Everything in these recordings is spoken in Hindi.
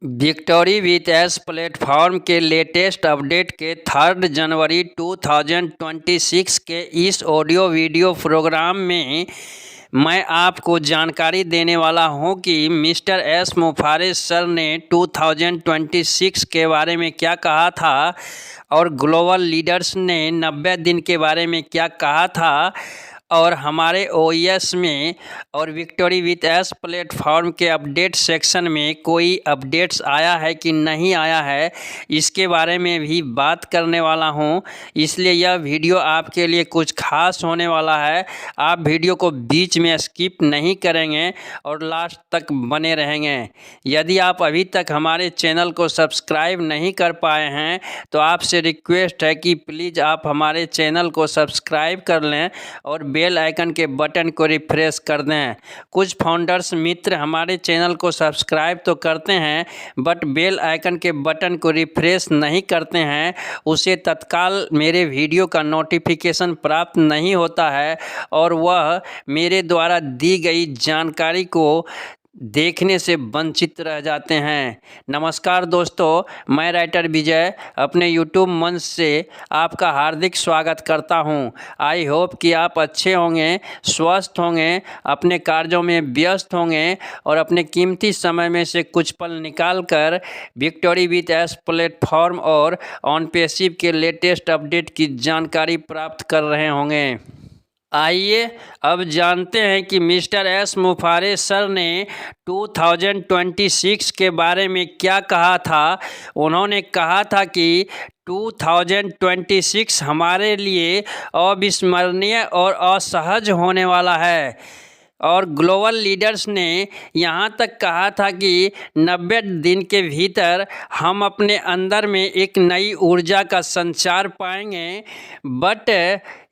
विक्टोरी विथ एस प्लेटफॉर्म के लेटेस्ट अपडेट के 3 जनवरी 2026 के इस ऑडियो वीडियो प्रोग्राम में मैं आपको जानकारी देने वाला हूं कि मिस्टर एस मुफारिस सर ने 2026 के बारे में क्या कहा था और ग्लोबल लीडर्स ने 90 दिन के बारे में क्या कहा था और हमारे ओएस में और विक्टोरी विथ एस प्लेटफॉर्म के अपडेट सेक्शन में कोई अपडेट्स आया है कि नहीं आया है, इसके बारे में भी बात करने वाला हूं। इसलिए यह वीडियो आपके लिए कुछ खास होने वाला है। आप वीडियो को बीच में स्किप नहीं करेंगे और लास्ट तक बने रहेंगे। यदि आप अभी तक हमारे चैनल को सब्सक्राइब नहीं कर पाए हैं तो आपसे रिक्वेस्ट है कि प्लीज़ आप हमारे चैनल को सब्सक्राइब कर लें और बेल आइकन के बटन को रिफ्रेश कर दें। कुछ फाउंडर्स मित्र हमारे चैनल को सब्सक्राइब तो करते हैं बट बेल आइकन के बटन को रिफ्रेश नहीं करते हैं, उसे तत्काल मेरे वीडियो का नोटिफिकेशन प्राप्त नहीं होता है और वह मेरे द्वारा दी गई जानकारी को देखने से वंचित रह जाते हैं। नमस्कार दोस्तों, मैं राइटर विजय अपने यूट्यूब मंच से आपका हार्दिक स्वागत करता हूं। आई होप कि आप अच्छे होंगे, स्वस्थ होंगे, अपने कार्यों में व्यस्त होंगे और अपने कीमती समय में से कुछ पल निकाल कर विक्टोरी विथ एस प्लेटफॉर्म और ऑन पैसिव के लेटेस्ट अपडेट की जानकारी प्राप्त कर रहे होंगे। आइए अब जानते हैं कि मिस्टर एस मुफारिस सर ने 2026 के बारे में क्या कहा था। उन्होंने कहा था कि 2026 हमारे लिए अविस्मरणीय और असहज होने वाला है और ग्लोबल लीडर्स ने यहाँ तक कहा था कि 90 दिन के भीतर हम अपने अंदर में एक नई ऊर्जा का संचार पाएंगे। बट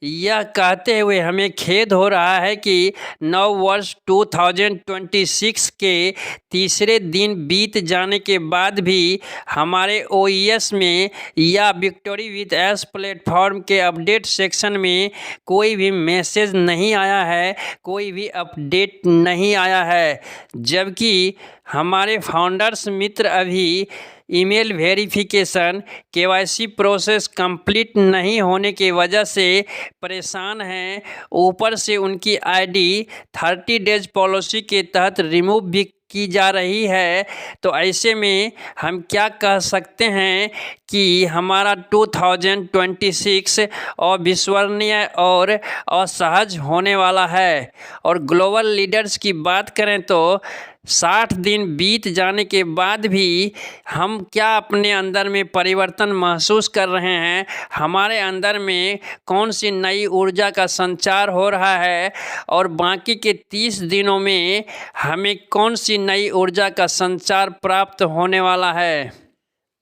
यह कहते हुए हमें खेद हो रहा है कि नव वर्ष 2026 के तीसरे दिन बीत जाने के बाद भी हमारे ओईएस में या विक्टोरी विथ एस प्लेटफॉर्म के अपडेट सेक्शन में कोई भी मैसेज नहीं आया है, कोई भी अपडेट नहीं आया है। जबकि हमारे फाउंडर्स मित्र अभी email verification KYC process complete नहीं होने की वजह से परेशान हैं। ऊपर से उनकी आईडी 30 डेज पॉलिसी के तहत रिमूव भी की जा रही है। तो ऐसे में हम क्या कह सकते हैं कि हमारा 2026 अविस्मरणीय और असहज होने वाला है। और ग्लोबल लीडर्स की बात करें तो 60 दिन बीत जाने के बाद भी हम क्या अपने अंदर में परिवर्तन महसूस कर रहे हैं, हमारे अंदर में कौन सी नई ऊर्जा का संचार हो रहा है और बाकी के 30 दिनों में हमें कौन सी नई ऊर्जा का संचार प्राप्त होने वाला है।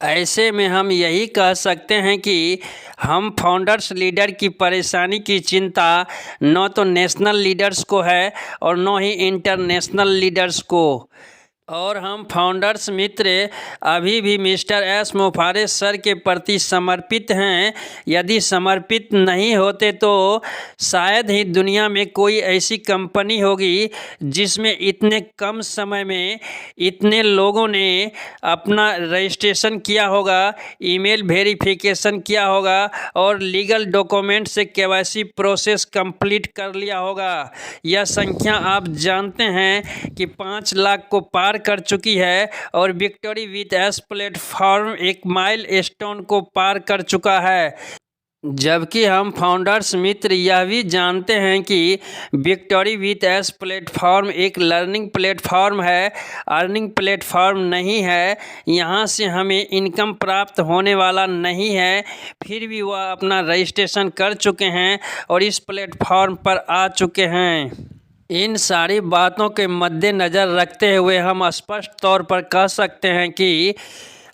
ऐसे में हम यही कह सकते हैं कि हम फाउंडर्स लीडर की परेशानी की चिंता न तो नेशनल लीडर्स को है और न ही इंटरनेशनल लीडर्स को। और हम फाउंडर्स मित्र अभी भी मिस्टर एस मुफारिस सर के प्रति समर्पित हैं। यदि समर्पित नहीं होते तो शायद ही दुनिया में कोई ऐसी कंपनी होगी जिसमें इतने कम समय में इतने लोगों ने अपना रजिस्ट्रेशन किया होगा, ईमेल वेरिफिकेशन किया होगा और लीगल डॉक्यूमेंट से केवाईसी प्रोसेस कंप्लीट कर लिया होगा। यह संख्या आप जानते हैं कि 5 लाख को पार कर चुकी है और विक्टोरी विथ एस प्लेटफॉर्म एक माइलस्टोन को पार कर चुका है। जबकि हम फाउंडर्स मित्र यह भी जानते हैं कि विक्टोरी विथ एस प्लेटफॉर्म एक लर्निंग प्लेटफॉर्म है, अर्निंग प्लेटफॉर्म नहीं है। यहाँ से हमें इनकम प्राप्त होने वाला नहीं है, फिर भी वह अपना रजिस्ट्रेशन कर चुके हैं और इस प्लेटफॉर्म पर आ चुके हैं। इन सारी बातों के मद्देनज़र रखते हुए हम स्पष्ट तौर पर कह सकते हैं कि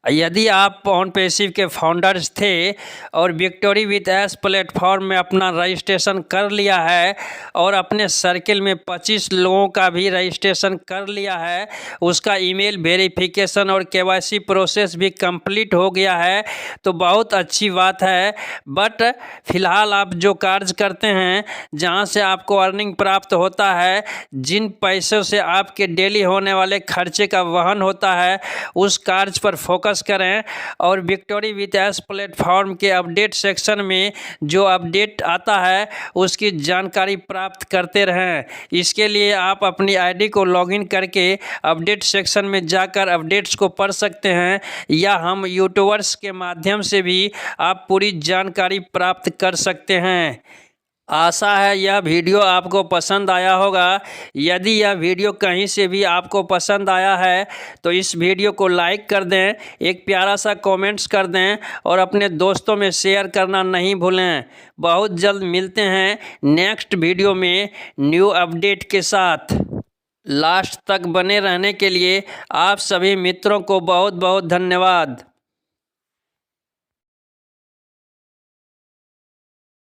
यदि आप ऑन पैसिव के फाउंडर्स थे और विक्टोरी विथ एस प्लेटफॉर्म में अपना रजिस्ट्रेशन कर लिया है और अपने सर्किल में 25 लोगों का भी रजिस्ट्रेशन कर लिया है, उसका ईमेल वेरिफिकेशन और केवाईसी प्रोसेस भी कंप्लीट हो गया है, तो बहुत अच्छी बात है। बट फिलहाल आप जो कार्य करते हैं, जहां से आपको अर्निंग प्राप्त होता है, जिन पैसों से आपके डेली होने वाले खर्चे का वहन होता है, उस कार्य पर फोकस करें और विक्टोरी विथ एस प्लेटफॉर्म के अपडेट सेक्शन में जो अपडेट आता है उसकी जानकारी प्राप्त करते रहें। इसके लिए आप अपनी आईडी को लॉगिन करके अपडेट सेक्शन में जाकर अपडेट्स को पढ़ सकते हैं, या हम यूट्यूबर्स के माध्यम से भी आप पूरी जानकारी प्राप्त कर सकते हैं। आशा है यह वीडियो आपको पसंद आया होगा। यदि यह वीडियो कहीं से भी आपको पसंद आया है तो इस वीडियो को लाइक कर दें, एक प्यारा सा कमेंट्स कर दें और अपने दोस्तों में शेयर करना नहीं भूलें। बहुत जल्द मिलते हैं नेक्स्ट वीडियो में न्यू अपडेट के साथ। लास्ट तक बने रहने के लिए आप सभी मित्रों को बहुत बहुत धन्यवाद।